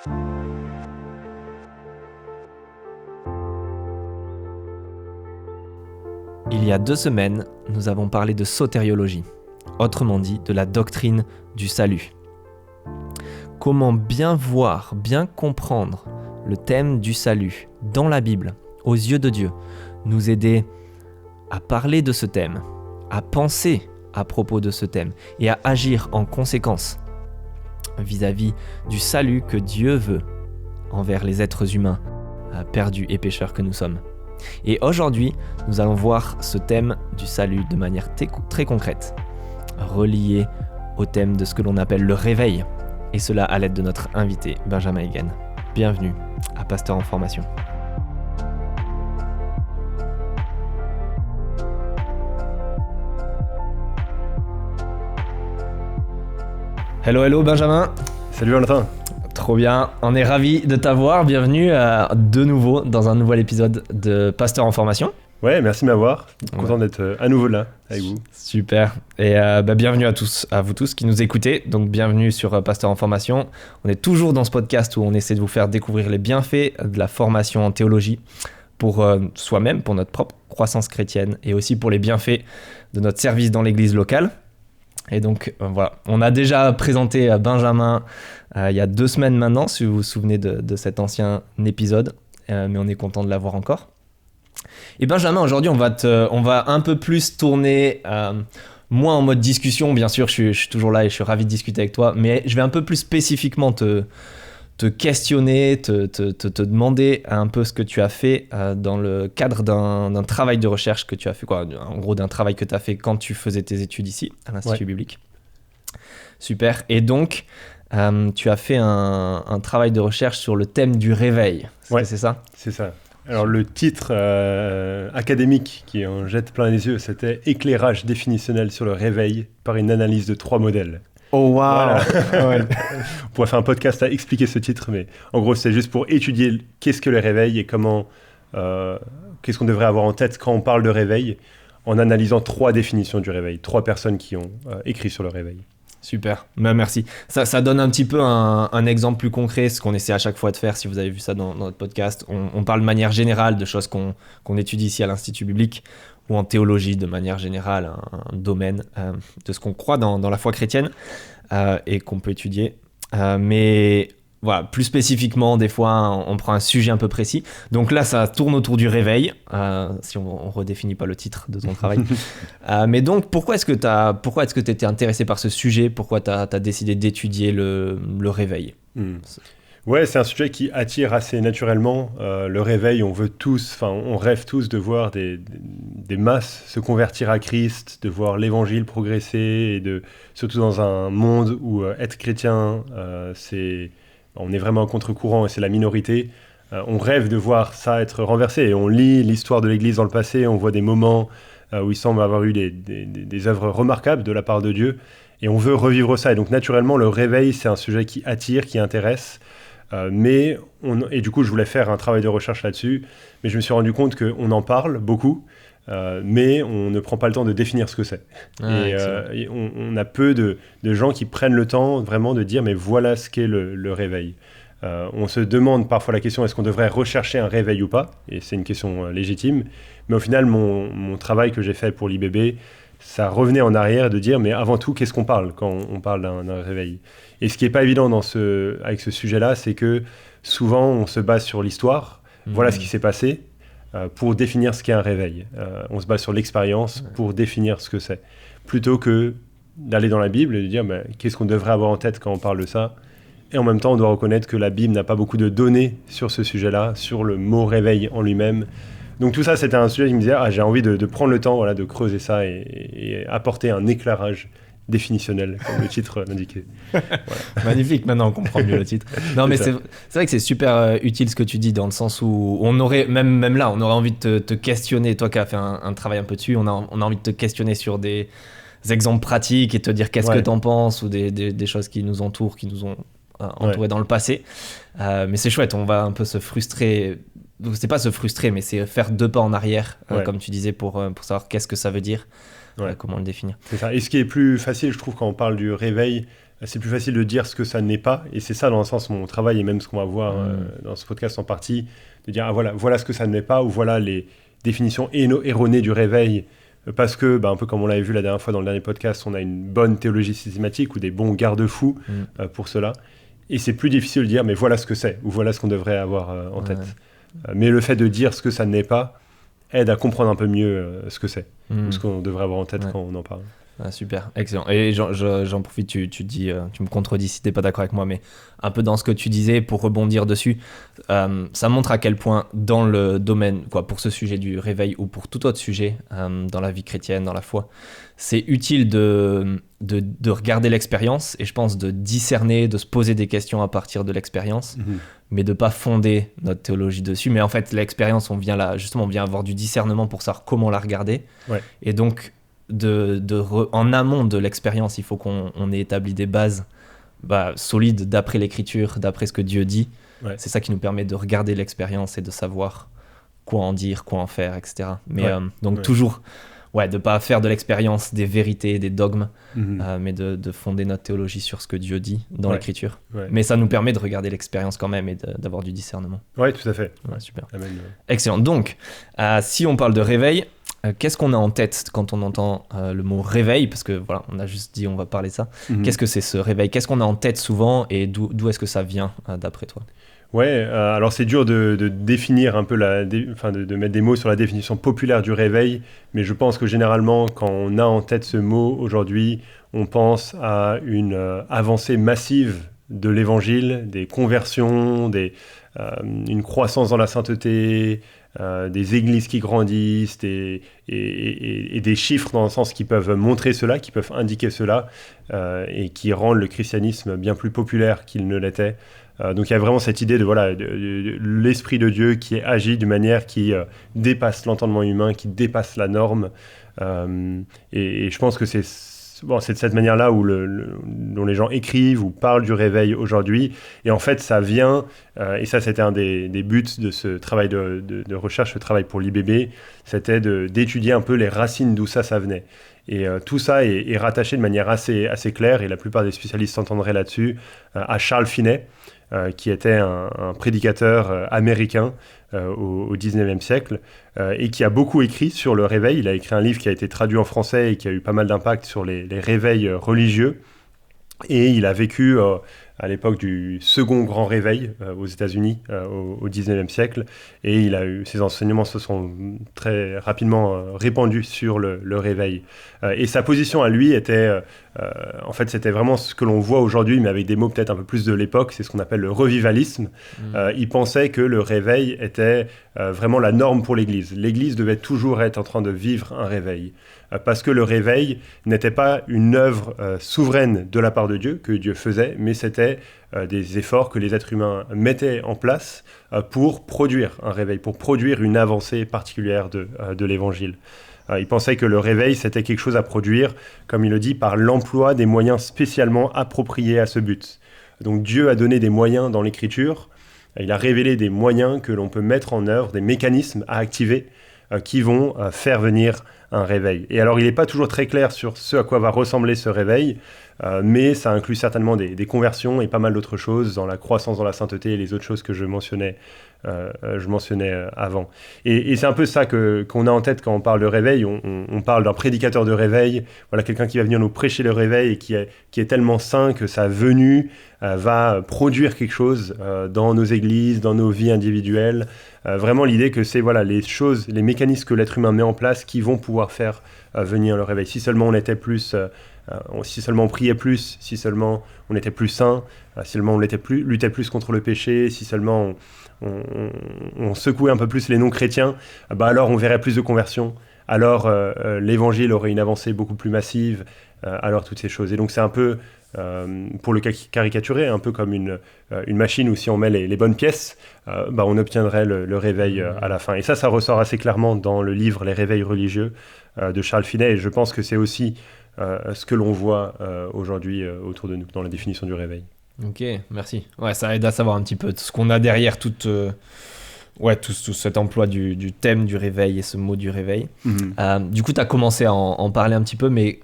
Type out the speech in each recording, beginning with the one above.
Il y a 2 semaines, nous avons parlé de sotériologie, autrement dit de la doctrine du salut. Comment bien voir, bien comprendre le thème du salut dans la Bible, aux yeux de Dieu, nous aider à parler de ce thème, à penser à propos de ce thème et à agir en conséquence vis-à-vis du salut que Dieu veut envers les êtres humains perdus et pécheurs que nous sommes. Et aujourd'hui, nous allons voir ce thème du salut de manière très concrète, relié au thème de ce que l'on appelle le réveil, et cela à l'aide de notre invité Benjamin Egan. Bienvenue à Pasteur en formation. Hello Benjamin. Salut Valentin. Trop bien, on est ravis de t'avoir. Bienvenue de nouveau dans un nouvel épisode de Pasteur en formation. Ouais, merci de m'avoir. Content d'être à nouveau là avec vous. Super. Et bienvenue à vous tous qui nous écoutez. Donc bienvenue sur Pasteur en formation. On est toujours dans ce podcast où on essaie de vous faire découvrir les bienfaits de la formation en théologie pour soi-même, pour notre propre croissance chrétienne et aussi pour les bienfaits de notre service dans l'église locale. Et donc voilà, on a déjà présenté Benjamin il y a 2 semaines maintenant, si vous vous souvenez de cet ancien épisode, mais on est content de l'avoir encore. Et Benjamin, aujourd'hui on va un peu plus tourner, moins en mode discussion, bien sûr je suis toujours là et je suis ravi de discuter avec toi, mais je vais un peu plus spécifiquement te questionner, te demander un peu ce que tu as fait dans le cadre d'un travail de recherche que tu as fait, en gros d'un travail que tu as fait quand tu faisais tes études ici à l'Institut biblique. Super. Et donc, tu as fait un travail de recherche sur le thème du réveil. C'est ça ? C'est ça. Alors le titre académique qui en jette plein les yeux, c'était « Éclairage définitionnel sur le réveil par une analyse de 3 modèles ». Oh wow. Voilà. Ouais. On pourrait faire un podcast à expliquer ce titre, mais en gros c'est juste pour étudier qu'est-ce que le réveil et comment, qu'est-ce qu'on devrait avoir en tête quand on parle de réveil, en analysant 3 définitions du réveil, 3 personnes qui ont écrit sur le réveil. Super, merci. Ça donne un petit peu un exemple plus concret, ce qu'on essaie à chaque fois de faire, si vous avez vu ça dans notre podcast. On parle de manière générale de choses qu'on étudie ici à l'Institut biblique, ou en théologie de manière générale, un domaine de ce qu'on croit dans la foi chrétienne et qu'on peut étudier. Mais voilà, plus spécifiquement, des fois, on prend un sujet un peu précis. Donc là, ça tourne autour du réveil, si on ne redéfinit pas le titre de ton travail. Mais donc, pourquoi est-ce que tu étais intéressé par ce sujet ? Pourquoi tu as décidé d'étudier le réveil ? Ouais, c'est un sujet qui attire assez naturellement. Le réveil, on rêve tous de voir des masses se convertir à Christ, de voir l'évangile progresser, et surtout dans un monde où être chrétien, on est vraiment en contre-courant et c'est la minorité. On rêve de voir ça être renversé. Et on lit l'histoire de l'Église dans le passé, on voit des moments où il semble avoir eu des œuvres remarquables de la part de Dieu, et on veut revivre ça. Et donc naturellement, le réveil, c'est un sujet qui attire, qui intéresse. Et du coup, je voulais faire un travail de recherche là-dessus, mais je me suis rendu compte qu'on en parle beaucoup, mais on ne prend pas le temps de définir ce que c'est. Et on a peu de gens qui prennent le temps vraiment de dire, mais voilà ce qu'est le réveil. On se demande parfois la question, est-ce qu'on devrait rechercher un réveil ou pas ? Et c'est une question légitime, mais au final, mon travail que j'ai fait pour l'IBB, ça revenait en arrière de dire, mais avant tout, qu'est-ce qu'on parle quand on parle d'un réveil ? Et ce qui n'est pas évident avec ce sujet-là, c'est que souvent, on se base sur l'histoire. Voilà ce qui s'est passé pour définir ce qu'est un réveil. On se base sur l'expérience pour définir ce que c'est. Plutôt que d'aller dans la Bible et de dire qu'est-ce qu'on devrait avoir en tête quand on parle de ça. Et en même temps, on doit reconnaître que la Bible n'a pas beaucoup de données sur ce sujet-là, sur le mot réveil en lui-même. Donc tout ça, c'était un sujet qui me disait, j'ai envie de prendre le temps de creuser ça et apporter un éclairage définitionnel, comme le titre l'indiquait. Voilà. Magnifique, maintenant on comprend mieux le titre. Non, mais c'est vrai que c'est super utile ce que tu dis, dans le sens où on aurait, même là, on aurait envie de te questionner, toi qui as fait un travail un peu dessus, on a envie de te questionner sur des exemples pratiques et te dire qu'est-ce que t'en penses, ou des choses qui nous entourent, qui nous ont entourés dans le passé. Mais c'est chouette, on va un peu se frustrer. C'est pas se frustrer, mais c'est faire 2 pas en arrière, comme tu disais, pour savoir qu'est-ce que ça veut dire, comment le définir. C'est ça. Et ce qui est plus facile, je trouve, quand on parle du réveil, c'est plus facile de dire ce que ça n'est pas. Et c'est ça, dans un sens, mon travail, et même ce qu'on va voir dans ce podcast en partie, de dire, voilà ce que ça n'est pas, ou voilà les définitions erronées du réveil. Parce que, un peu comme on l'avait vu la dernière fois dans le dernier podcast, on a une bonne théologie systématique ou des bons garde-fous pour cela. Et c'est plus difficile de dire, mais voilà ce que c'est, ou voilà ce qu'on devrait avoir en tête. Mais le fait de dire ce que ça n'est pas aide à comprendre un peu mieux ce que c'est, ou ce qu'on devrait avoir en tête quand on en parle. Ah, super, excellent. Et j'en profite, tu me contredis si t'es pas d'accord avec moi, mais un peu dans ce que tu disais, pour rebondir dessus, ça montre à quel point dans le domaine, pour ce sujet du réveil ou pour tout autre sujet dans la vie chrétienne, dans la foi, c'est utile de regarder l'expérience, et je pense de discerner, de se poser des questions à partir de l'expérience, mais de pas fonder notre théologie dessus. Mais en fait, l'expérience, on vient avoir du discernement pour savoir comment la regarder. Ouais. Et donc, en amont de l'expérience, il faut qu'on ait établi des bases solides d'après l'écriture, d'après ce que Dieu dit. Ouais. C'est ça qui nous permet de regarder l'expérience et de savoir quoi en dire, quoi en faire, etc. Mais toujours, de pas faire de l'expérience des vérités, des dogmes, mais de fonder notre théologie sur ce que Dieu dit dans l'écriture. Ouais. Mais ça nous permet de regarder l'expérience quand même et d'avoir du discernement. Oui, tout à fait. Ouais, super. Amen. Excellent. Donc, si on parle de réveil, qu'est-ce qu'on a en tête quand on entend le mot réveil? Parce que voilà, on a juste dit on va parler de ça. Qu'est-ce que c'est ce réveil? Qu'est-ce qu'on a en tête souvent et d'où est-ce que ça vient d'après toi? Ouais, alors c'est dur de définir un peu de mettre des mots sur la définition populaire du réveil, mais je pense que généralement, quand on a en tête ce mot aujourd'hui, on pense à une avancée massive de l'évangile, des conversions, une croissance dans la sainteté, des églises qui grandissent, et des chiffres dans le sens qui peuvent montrer cela, qui peuvent indiquer cela, et qui rendent le christianisme bien plus populaire qu'il ne l'était. Donc il y a vraiment cette idée de l'Esprit de Dieu qui agit d'une manière qui dépasse l'entendement humain, qui dépasse la norme. Et je pense que c'est de cette manière-là dont les gens écrivent ou parlent du réveil aujourd'hui. Et en fait, ça vient, et ça c'était un des buts de ce travail de recherche, ce travail pour l'IBB, c'était d'étudier un peu les racines d'où ça venait. Et tout ça est rattaché de manière assez claire, et la plupart des spécialistes s'entendraient là-dessus, à Charles Finney, qui était un prédicateur américain au 19e siècle, et qui a beaucoup écrit sur le réveil. Il a écrit un livre qui a été traduit en français et qui a eu pas mal d'impact sur les réveils religieux. Et il a vécu à l'époque du second grand réveil aux États-Unis au 19e siècle. Et ses enseignements se sont très rapidement répandus sur le réveil. Et sa position à lui était, en fait, c'était vraiment ce que l'on voit aujourd'hui, mais avec des mots peut-être un peu plus de l'époque. C'est ce qu'on appelle le revivalisme. Il pensait que le réveil était vraiment la norme pour l'Église. L'Église devait toujours être en train de vivre un réveil. Parce que le réveil n'était pas une œuvre souveraine de la part de Dieu, que Dieu faisait, mais c'était des efforts que les êtres humains mettaient en place pour produire un réveil, pour produire une avancée particulière de l'Évangile. Il pensait que le réveil, c'était quelque chose à produire, comme il le dit, par l'emploi des moyens spécialement appropriés à ce but. Donc Dieu a donné des moyens dans l'Écriture, il a révélé des moyens que l'on peut mettre en œuvre, des mécanismes à activer qui vont faire venir un réveil. Et alors, il n'est pas toujours très clair sur ce à quoi va ressembler ce réveil, mais ça inclut certainement des conversions et pas mal d'autres choses dans la croissance dans la sainteté et les autres choses que je mentionnais avant. Et c'est un peu ça qu'on a en tête quand on parle de réveil. On parle d'un prédicateur de réveil, voilà, quelqu'un qui va venir nous prêcher le réveil et qui est tellement saint que sa venue va produire quelque chose dans nos églises, dans nos vies individuelles. Vraiment l'idée que c'est les mécanismes que l'être humain met en place qui vont pouvoir faire venir le réveil. Si seulement on était plus... si seulement on priait plus, si seulement on était plus saint, si seulement on luttait plus contre le péché, si seulement on secouait un peu plus les non-chrétiens, alors on verrait plus de conversions, alors l'évangile aurait une avancée beaucoup plus massive, alors toutes ces choses. Et donc c'est un peu, pour le caricaturer, un peu comme une machine où si on met les bonnes pièces, on obtiendrait le réveil à la fin. Et ça ressort assez clairement dans le livre Les réveils religieux de Charles Finney, et je pense que c'est aussi ce que l'on voit aujourd'hui autour de nous, dans la définition du réveil. Ok, merci. Ouais, ça aide à savoir un petit peu ce qu'on a derrière tout cet emploi du thème du réveil et ce mot du réveil. Du coup, tu as commencé à en parler un petit peu, mais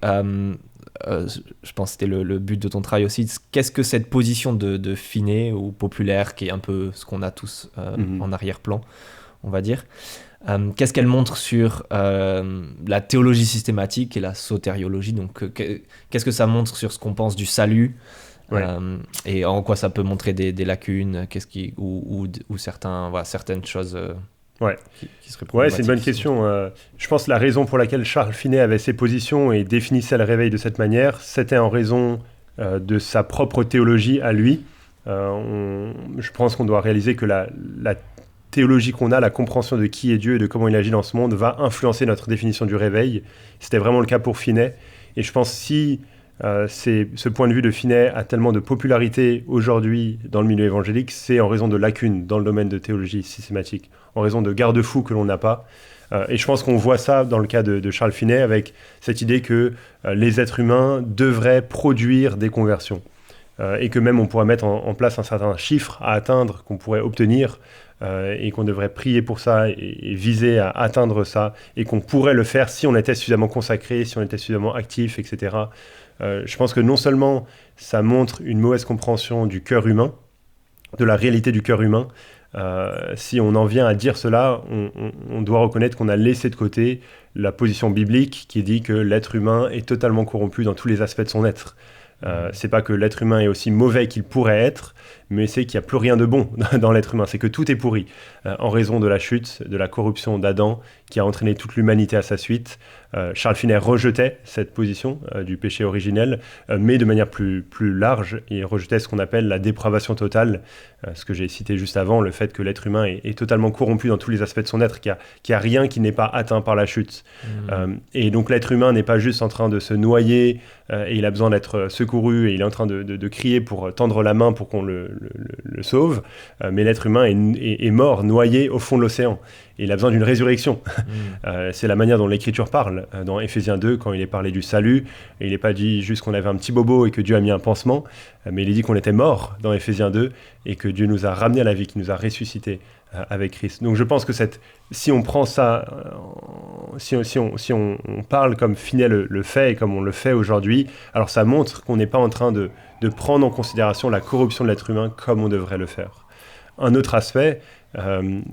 je pense que c'était le but de ton travail aussi. Qu'est-ce que cette position de Finney ou populaire, qui est un peu ce qu'on a tous en arrière-plan, on va dire, qu'est-ce qu'elle montre sur la théologie systématique et la sotériologie? Donc, qu'est-ce que ça montre sur ce qu'on pense du salut? Et en quoi ça peut montrer des lacunes, ou certaines choses qui seraient problématiques? C'est une bonne question. Je pense que la raison pour laquelle Charles Finney avait ses positions et définissait le réveil de cette manière, c'était en raison de sa propre théologie à lui. Je pense qu'on doit réaliser que la théologie qu'on a, la compréhension de qui est Dieu et de comment il agit dans ce monde, va influencer notre définition du réveil. C'était vraiment le cas pour Finney. Et je pense si ce point de vue de Finney a tellement de popularité aujourd'hui dans le milieu évangélique, c'est en raison de lacunes dans le domaine de théologie systématique, en raison de garde-fous que l'on n'a pas. Et je pense qu'on voit ça dans le cas de Charles Finney, avec cette idée que les êtres humains devraient produire des conversions. Et que même on pourrait mettre en place un certain chiffre à atteindre, qu'on pourrait obtenir, et qu'on devrait prier pour ça et viser à atteindre ça, et qu'on pourrait le faire si on était suffisamment consacré, si on était suffisamment actif, etc. Je pense que non seulement ça montre une mauvaise compréhension du cœur humain, de la réalité du cœur humain. Si on en vient à dire cela, on doit reconnaître qu'on a laissé de côté la position biblique qui dit que l'être humain est totalement corrompu dans tous les aspects de son être. C'est pas que l'être humain est aussi mauvais qu'il pourrait être, mais c'est qu'il n'y a plus rien de bon dans l'être humain, c'est que tout est pourri en raison de la chute, de la corruption d'Adam qui a entraîné toute l'humanité à sa suite. Charles Finney rejetait cette position du péché originel, mais de manière plus large, il rejetait ce qu'on appelle la dépravation totale, ce que j'ai cité juste avant, le fait que l'être humain est totalement corrompu dans tous les aspects de son être, qu'il n'y a rien qui n'est pas atteint par la chute. Et donc l'être humain n'est pas juste en train de se noyer, et il a besoin d'être secouru, et il est en train de crier pour tendre la main pour qu'on le sauve, mais l'être humain est mort, noyé au fond de l'océan. Et il a besoin d'une résurrection. C'est la manière dont l'Écriture parle. Dans Éphésiens 2, quand il est parlé du salut, et il n'est pas dit juste qu'on avait un petit bobo et que Dieu a mis un pansement, mais il est dit qu'on était mort dans Éphésiens 2 et que Dieu nous a ramenés à la vie, qu'il nous a ressuscités avec Christ. Donc je pense que si on prend ça, si on parle comme Finney le fait et comme on le fait aujourd'hui, alors ça montre qu'on n'est pas en train de prendre en considération la corruption de l'être humain comme on devrait le faire. Un autre aspect,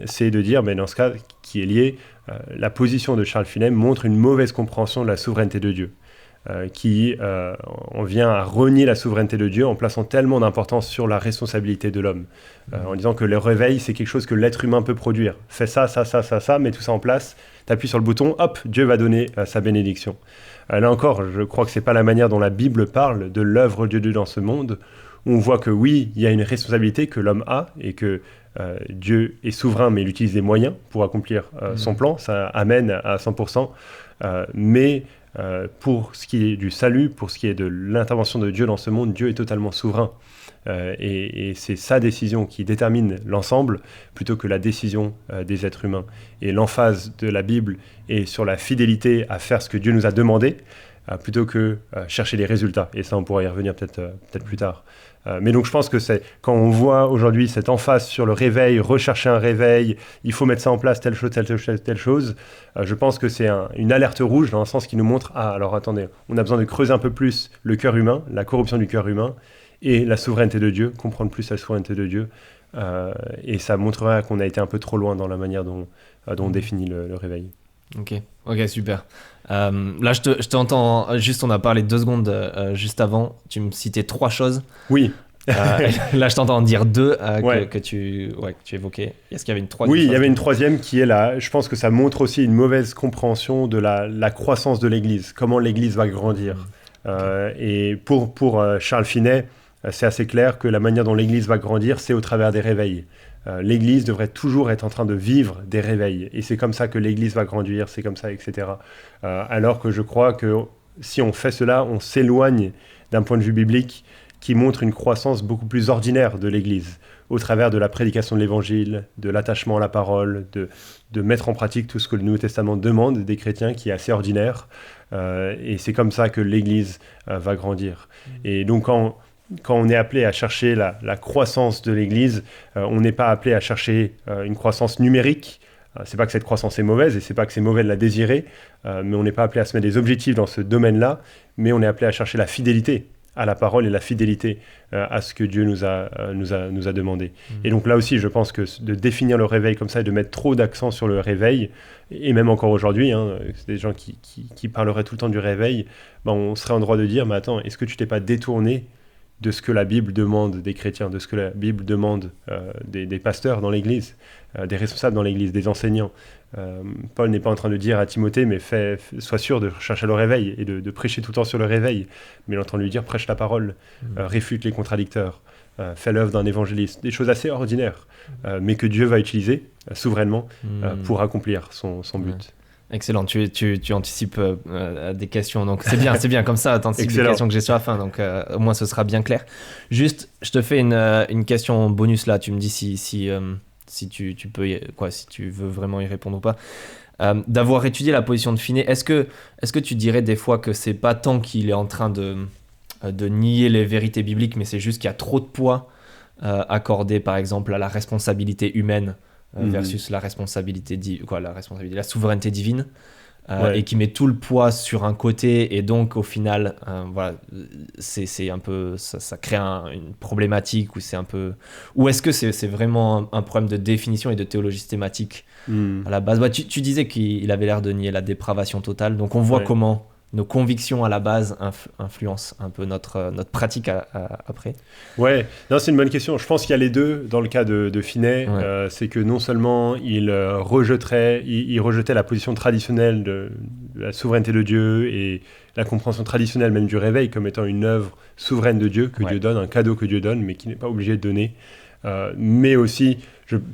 c'est de dire, mais dans ce cas qui est lié, la position de Charles Finney montre une mauvaise compréhension de la souveraineté de Dieu, qui on vient à renier la souveraineté de Dieu en plaçant tellement d'importance sur la responsabilité de l'homme, en disant que le réveil, c'est quelque chose que l'être humain peut produire. Fais ça, mets tout ça en place, t'appuies sur le bouton, hop, Dieu va donner sa bénédiction. Là encore, je crois que c'est pas la manière dont la Bible parle de l'œuvre de Dieu dans ce monde. On voit que oui, il y a une responsabilité que l'homme a et que Dieu est souverain, mais il utilise des moyens pour accomplir son plan. Ça amène à 100%. Mais pour ce qui est du salut, pour ce qui est de l'intervention de Dieu dans ce monde, Dieu est totalement souverain. Et c'est sa décision qui détermine l'ensemble plutôt que la décision des êtres humains. Et l'emphase de la Bible est sur la fidélité à faire ce que Dieu nous a demandé, plutôt que chercher les résultats. Et ça, on pourra y revenir peut-être plus tard. Mais donc je pense que c'est quand on voit aujourd'hui cette emphase sur le réveil, rechercher un réveil, il faut mettre ça en place, telle chose, je pense que c'est une alerte rouge dans un sens qui nous montre, alors attendez, on a besoin de creuser un peu plus le cœur humain, la corruption du cœur humain et la souveraineté de Dieu, comprendre plus la souveraineté de Dieu, et ça montrera qu'on a été un peu trop loin dans la manière dont on définit le réveil. Ok, super. Là, je t'entends, juste on a parlé 2 secondes juste avant, tu me citais 3 choses. Oui. Là, je t'entends en dire 2 que tu évoquais. Est-ce qu'il y avait une troisième? Oui, il y avait une troisième qui est là. Je pense que ça montre aussi une mauvaise compréhension de la croissance de l'Église, comment l'Église va grandir. Et pour Charles Finney, c'est assez clair que la manière dont l'Église va grandir, c'est au travers des réveils. L'Église devrait toujours être en train de vivre des réveils. Et c'est comme ça que l'Église va grandir, c'est comme ça, etc. Alors que je crois que si on fait cela, on s'éloigne d'un point de vue biblique qui montre une croissance beaucoup plus ordinaire de l'Église, au travers de la prédication de l'Évangile, de l'attachement à la parole, de mettre en pratique tout ce que le Nouveau Testament demande des chrétiens, qui est assez ordinaire. Et c'est comme ça que l'Église va grandir. Et donc quand on est appelé à chercher la croissance de l'Église, on n'est pas appelé à chercher une croissance numérique, C'est pas que cette croissance est mauvaise et c'est pas que c'est mauvais de la désirer, mais on n'est pas appelé à se mettre des objectifs dans ce domaine-là, mais on est appelé à chercher la fidélité à la parole et la fidélité à ce que Dieu nous a demandé. Et donc là aussi, je pense que de définir le réveil comme ça et de mettre trop d'accent sur le réveil, et même encore aujourd'hui, c'est des gens qui parleraient tout le temps du réveil, on serait en droit de dire, mais attends, est-ce que tu t'es pas détourné de ce que la Bible demande des chrétiens, de ce que la Bible demande des pasteurs dans l'Église, des responsables dans l'Église, des enseignants. Paul n'est pas en train de dire à Timothée, mais sois sûr de chercher le réveil et de prêcher tout le temps sur le réveil, mais il est en train de lui dire, prêche la parole, réfute les contradicteurs, fais l'œuvre d'un évangéliste, des choses assez ordinaires, mais que Dieu va utiliser souverainement pour accomplir son but. Excellent, tu anticipes des questions, donc c'est bien comme ça, tu anticipes des questions que j'ai sur la fin, donc au moins ce sera bien clair. Juste, je te fais une question bonus là, tu me dis si tu peux, si tu veux vraiment y répondre ou pas. D'avoir étudié la position de Finney, est-ce que tu dirais des fois que c'est pas tant qu'il est en train de nier les vérités bibliques, mais c'est juste qu'il y a trop de poids accordé par exemple à la responsabilité humaine versus la responsabilité, la souveraineté divine, et qui met tout le poids sur un côté, et donc au final, c'est un peu, ça crée une problématique, ou est-ce que c'est vraiment un problème de définition et de théologie systématique à la base. Tu disais qu'il avait l'air de nier la dépravation totale, donc on voit comment nos convictions à la base influencent un peu notre pratique après. Ouais, non, c'est une bonne question. Je pense qu'il y a les deux dans le cas de Finney. C'est que non seulement il rejetait la position traditionnelle de la souveraineté de Dieu et la compréhension traditionnelle même du réveil comme étant une œuvre souveraine de Dieu que Dieu donne, un cadeau que Dieu donne, mais qui n'est pas obligé de donner. Mais aussi,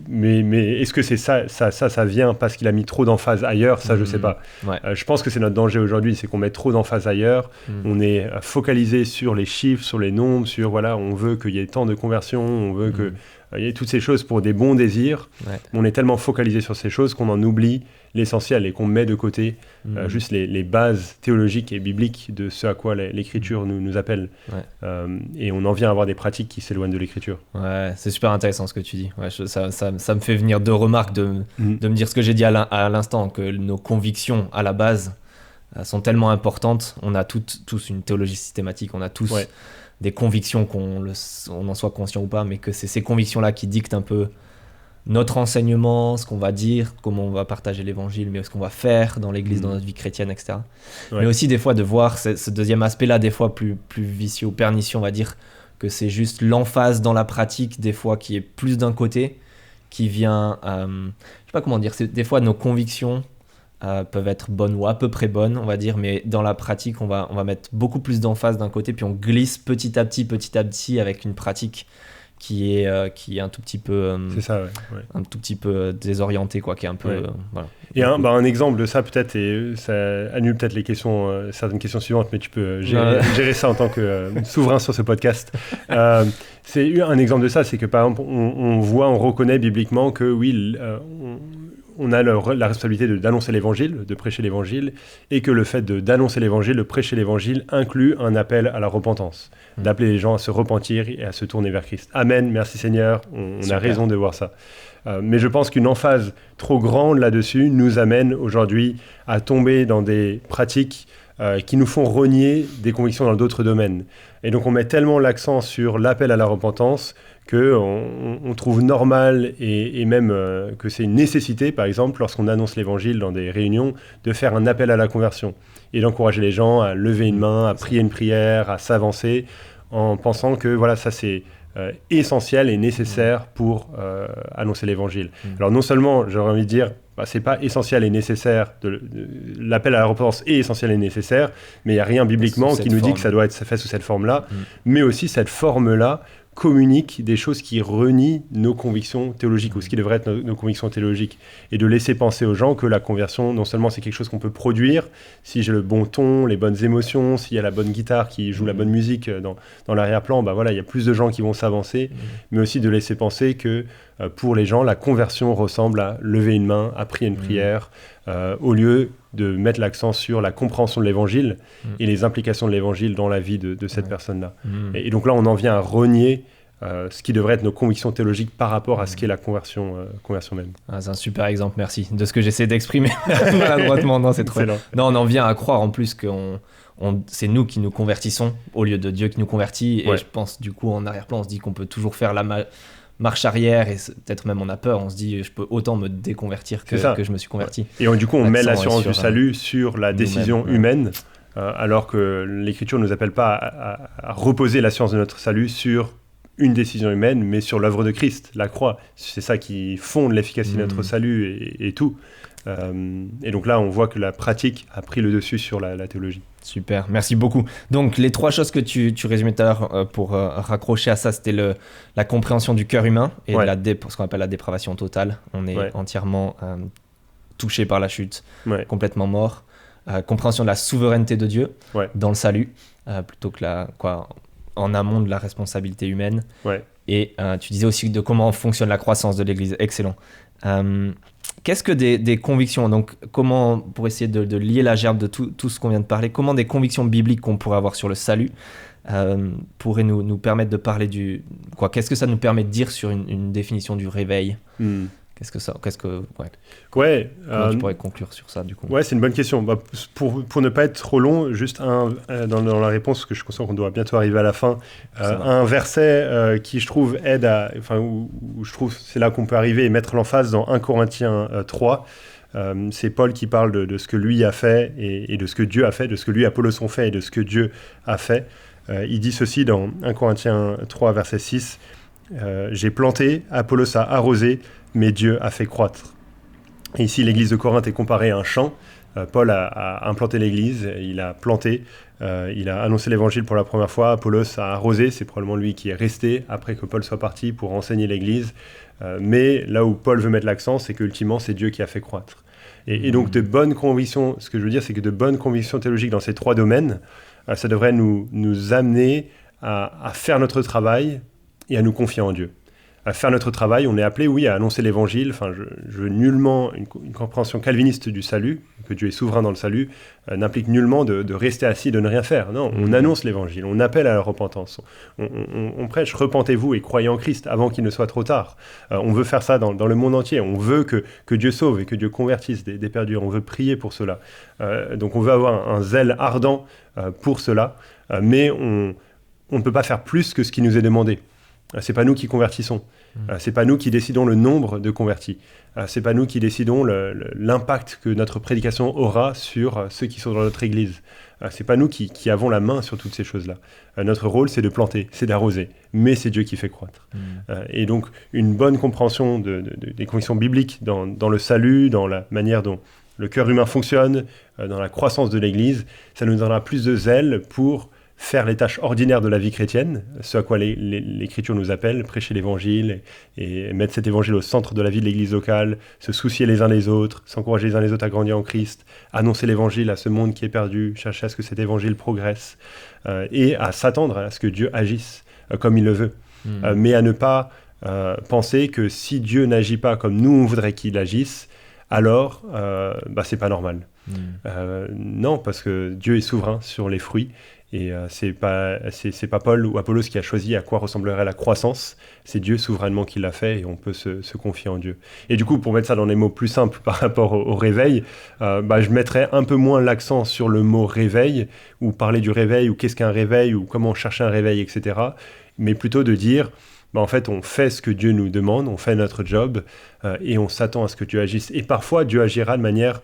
mais est-ce que c'est ça vient parce qu'il a mis trop d'emphase ailleurs? Ça, je sais pas. Je pense que c'est notre danger aujourd'hui, c'est qu'on met trop d'emphase ailleurs. On est focalisé sur les chiffres, sur les nombres, sur on veut qu'il y ait tant de conversions, on veut qu'il y ait toutes ces choses pour des bons désirs. On est tellement focalisé sur ces choses qu'on en oublie l'essentiel et qu'on met de côté juste les bases théologiques et bibliques de ce à quoi l'Écriture nous appelle. Et on en vient à avoir des pratiques qui s'éloignent de l'Écriture. Ouais, c'est super intéressant ce que tu dis. Ça me fait venir deux remarques de me dire ce que j'ai dit à l'instant, que nos convictions à la base sont tellement importantes. On a tous une théologie systématique, on a tous des convictions qu'on en soit conscient ou pas, mais que c'est ces convictions-là qui dictent un peu notre enseignement, ce qu'on va dire, comment on va partager l'évangile, mais ce qu'on va faire dans l'église, dans notre vie chrétienne, etc. Mais aussi des fois de voir ce deuxième aspect-là, des fois plus vicieux ou pernicieux, on va dire, que c'est juste l'emphase dans la pratique, des fois qui est plus d'un côté, qui vient, je sais pas comment dire, des fois nos convictions peuvent être bonnes ou à peu près bonnes, on va dire, mais dans la pratique, on va mettre beaucoup plus d'emphase d'un côté, puis on glisse petit à petit avec une pratique qui est un tout petit peu c'est ça, un tout petit peu désorienté, qui est un peu voilà. Et un exemple de ça peut-être, et ça annule peut-être les questions, certaines questions suivantes, mais tu peux gérer ça en tant que souverain sur ce podcast. C'est un exemple de ça, c'est que par exemple on reconnaît bibliquement que on a la responsabilité d'annoncer l'évangile, de prêcher l'évangile, et que le fait d'annoncer l'évangile, de prêcher l'évangile, inclut un appel à la repentance, d'appeler les gens à se repentir et à se tourner vers Christ. Amen, merci Seigneur, on a raison de voir ça. Mais je pense qu'une emphase trop grande là-dessus nous amène aujourd'hui à tomber dans des pratiques qui nous font renier des convictions dans d'autres domaines. Et donc on met tellement l'accent sur l'appel à la repentance qu'on trouve normal et même que c'est une nécessité, par exemple, lorsqu'on annonce l'évangile dans des réunions, de faire un appel à la conversion et d'encourager les gens à lever une main, à prier une prière, à s'avancer, en pensant que ça c'est essentiel et nécessaire pour annoncer l'évangile. Alors non seulement, j'aurais envie de dire, c'est pas essentiel et nécessaire, l'appel à la repentance est essentiel et nécessaire, mais il n'y a rien bibliquement qui nous dit que ça doit être fait sous cette forme-là, mais aussi cette forme-là communique des choses qui renient nos convictions théologiques, ou ce qui devrait être nos convictions théologiques, et de laisser penser aux gens que la conversion, non seulement c'est quelque chose qu'on peut produire, si j'ai le bon ton, les bonnes émotions, s'il y a la bonne guitare qui joue la bonne musique dans l'arrière-plan, il y a plus de gens qui vont s'avancer, mais aussi de laisser penser que pour les gens, la conversion ressemble à lever une main, à prier une prière, au lieu de mettre l'accent sur la compréhension de l'évangile et les implications de l'évangile dans la vie de cette personne-là. Et donc là, on en vient à renier ce qui devrait être nos convictions théologiques par rapport à ce qu'est la conversion même. Ah, c'est un super exemple, merci, de ce que j'essaie d'exprimer maladroitement. Non, c'est trop. Non, on en vient à croire en plus que c'est nous qui nous convertissons au lieu de Dieu qui nous convertit. Et je pense, du coup, en arrière-plan, on se dit qu'on peut toujours faire la marche arrière et peut-être même on a peur. On se dit, je peux autant me déconvertir que je me suis converti. Et du coup, on met l'assurance du salut sur la décision humaine, alors que l'Écriture ne nous appelle pas à reposer l'assurance de notre salut sur une décision humaine, mais sur l'œuvre de Christ, la croix. C'est ça qui fonde l'efficacité de notre salut et tout. Et donc là, on voit que la pratique a pris le dessus sur la théologie. Super, merci beaucoup. Donc, les 3 choses que tu résumais tout à l'heure pour raccrocher à ça, c'était la compréhension du cœur humain et ce qu'on appelle la dépravation totale. On est entièrement touché par la chute, complètement mort. Compréhension de la souveraineté de Dieu dans le salut, plutôt que en amont de la responsabilité humaine. Et tu disais aussi de comment fonctionne la croissance de l'Église. Excellent. Qu'est-ce que des convictions, donc comment, pour essayer de lier la gerbe de tout ce qu'on vient de parler, comment des convictions bibliques qu'on pourrait avoir sur le salut pourraient nous permettre de parler qu'est-ce que ça nous permet de dire sur une définition du réveil? Comment tu pourrais conclure sur ça, du coup? Ouais, c'est une bonne question. Pour ne pas être trop long, juste dans la réponse, que je consens qu'on doit bientôt arriver à la fin, un verset qui, je trouve, aide où je trouve c'est là qu'on peut arriver et mettre l'emphase dans 1 Corinthiens 3. C'est Paul qui parle de ce que lui a fait et de ce que Dieu a fait, de ce que lui, Apollos, ont fait et de ce que Dieu a fait. Il dit ceci dans 1 Corinthiens 3, verset 6. J'ai planté, Apollos a arrosé, mais Dieu a fait croître. Et ici, l'église de Corinthe est comparée à un champ. Paul a implanté l'église, il a planté, il a annoncé l'évangile pour la première fois. Apollos a arrosé, c'est probablement lui qui est resté après que Paul soit parti pour enseigner l'église. Mais là où Paul veut mettre l'accent, c'est qu'ultimement, c'est Dieu qui a fait croître. Et donc, de bonnes convictions, ce que je veux dire, c'est que de bonnes convictions théologiques dans ces 3 domaines, ça devrait nous amener à faire notre travail et à nous confier en Dieu. À faire notre travail, on est appelé, à annoncer l'évangile. Enfin, je veux nullement, une compréhension calviniste du salut, que Dieu est souverain dans le salut, n'implique nullement de rester assis, de ne rien faire. Non, on annonce l'évangile, on appelle à la repentance. On prêche, repentez-vous et croyez en Christ avant qu'il ne soit trop tard. On veut faire ça dans le monde entier. On veut que Dieu sauve et que Dieu convertisse des perdus. On veut prier pour cela. Donc on veut avoir un zèle ardent pour cela, mais on ne peut pas faire plus que ce qui nous est demandé. C'est pas nous qui convertissons. C'est pas nous qui décidons le nombre de convertis. C'est pas nous qui décidons l'impact que notre prédication aura sur ceux qui sont dans notre église. C'est pas nous qui avons la main sur toutes ces choses-là. Notre rôle, c'est de planter, c'est d'arroser. Mais c'est Dieu qui fait croître. Et donc, une bonne compréhension des convictions bibliques dans le salut, dans la manière dont le cœur humain fonctionne, dans la croissance de l'église, ça nous donnera plus de zèle pour faire les tâches ordinaires de la vie chrétienne, ce à quoi l'Écriture nous appelle, prêcher l'Évangile et mettre cet Évangile au centre de la vie de l'Église locale, se soucier les uns des autres, s'encourager les uns les autres à grandir en Christ, annoncer l'Évangile à ce monde qui est perdu, chercher à ce que cet Évangile progresse et à s'attendre à ce que Dieu agisse comme il le veut. Mais à ne pas penser que si Dieu n'agit pas comme nous on voudrait qu'il agisse, alors c'est pas normal. Non, parce que Dieu est souverain sur les fruits. Et c'est pas Paul ou Apollos qui a choisi à quoi ressemblerait la croissance, c'est Dieu souverainement qui l'a fait et on peut se confier en Dieu. Et du coup, pour mettre ça dans des mots plus simples par rapport au réveil, je mettrais un peu moins l'accent sur le mot réveil, ou parler du réveil, ou qu'est-ce qu'un réveil, ou comment chercher un réveil, etc. Mais plutôt de dire, en fait, on fait ce que Dieu nous demande, on fait notre job, et on s'attend à ce que Dieu agisse. Et parfois, Dieu agira de manière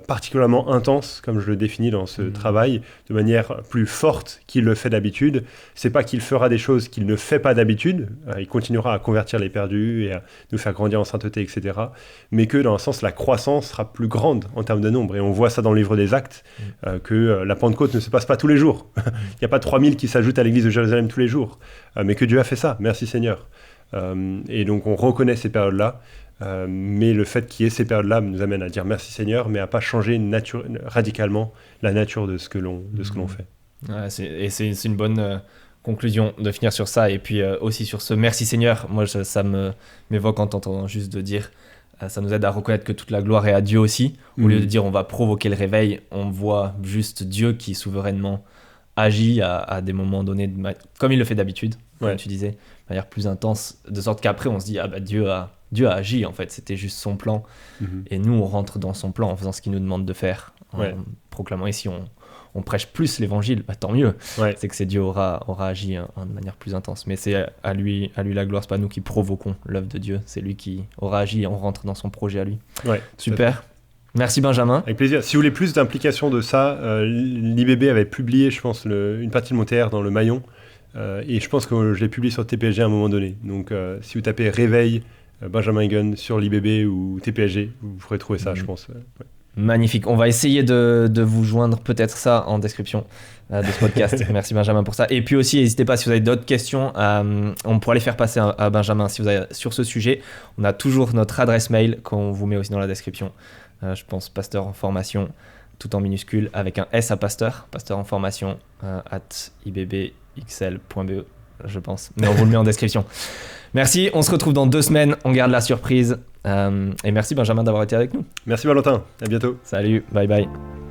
particulièrement intense, comme je le définis dans ce travail, de manière plus forte qu'il le fait d'habitude. C'est pas qu'il fera des choses qu'il ne fait pas d'habitude, il continuera à convertir les perdus et à nous faire grandir en sainteté, etc. Mais que dans un sens, la croissance sera plus grande en termes de nombre. Et on voit ça dans le livre des Actes, que la Pentecôte ne se passe pas tous les jours. Il n'y a pas 3000 qui s'ajoutent à l'église de Jérusalem tous les jours, mais que Dieu a fait ça, merci Seigneur. Et donc on reconnaît ces périodes-là, mais le fait qu'il y ait ces périodes-là nous amène à dire merci Seigneur, mais à pas changer radicalement la nature de ce que l'on fait. Ouais, c'est une bonne conclusion de finir sur ça, et puis aussi sur ce merci Seigneur. Moi, ça m'évoque en t'entendant juste de dire, ça nous aide à reconnaître que toute la gloire est à Dieu aussi. Au lieu de dire on va provoquer le réveil, on voit juste Dieu qui souverainement agit à des moments donnés, comme il le fait d'habitude, comme Ouais. tu disais, de manière plus intense, de sorte qu'après on se dit, ah bah Dieu a agi en fait, c'était juste son plan, Mhm. et nous on rentre dans son plan en faisant ce qu'il nous demande de faire, en Ouais. proclamant ici, on prêche plus l'évangile, bah, tant mieux, Ouais. c'est que c'est Dieu aura agi de manière plus intense, mais c'est à lui la gloire, c'est pas nous qui provoquons l'œuvre de Dieu, c'est lui qui aura agi et on rentre dans son projet à lui. Ouais. Super, merci Benjamin. Avec plaisir. Si vous voulez plus d'implications de ça, l'IBB avait publié, je pense, une partie de mon TR dans le Maillon. Et je pense que je l'ai publié sur TPSG à un moment donné. Donc, si vous tapez Réveil Benjamin Gunn sur l'IBB ou TPSG, vous pourrez trouver ça, je pense. Ouais. Magnifique. On va essayer de vous joindre peut-être ça en description de ce podcast. Merci Benjamin pour ça. Et puis aussi, n'hésitez pas si vous avez d'autres questions, on pourra les faire passer à Benjamin si vous avez sur ce sujet. On a toujours notre adresse mail qu'on vous met aussi dans la description. Je pense pasteur en formation, tout en minuscule avec un S à pasteur en formation @ibbxl.be, je pense. Mais on vous le met en description. Merci. On se retrouve dans 2 semaines. On garde la surprise. Et merci Benjamin d'avoir été avec nous. Merci Valentin. À bientôt. Salut. Bye bye.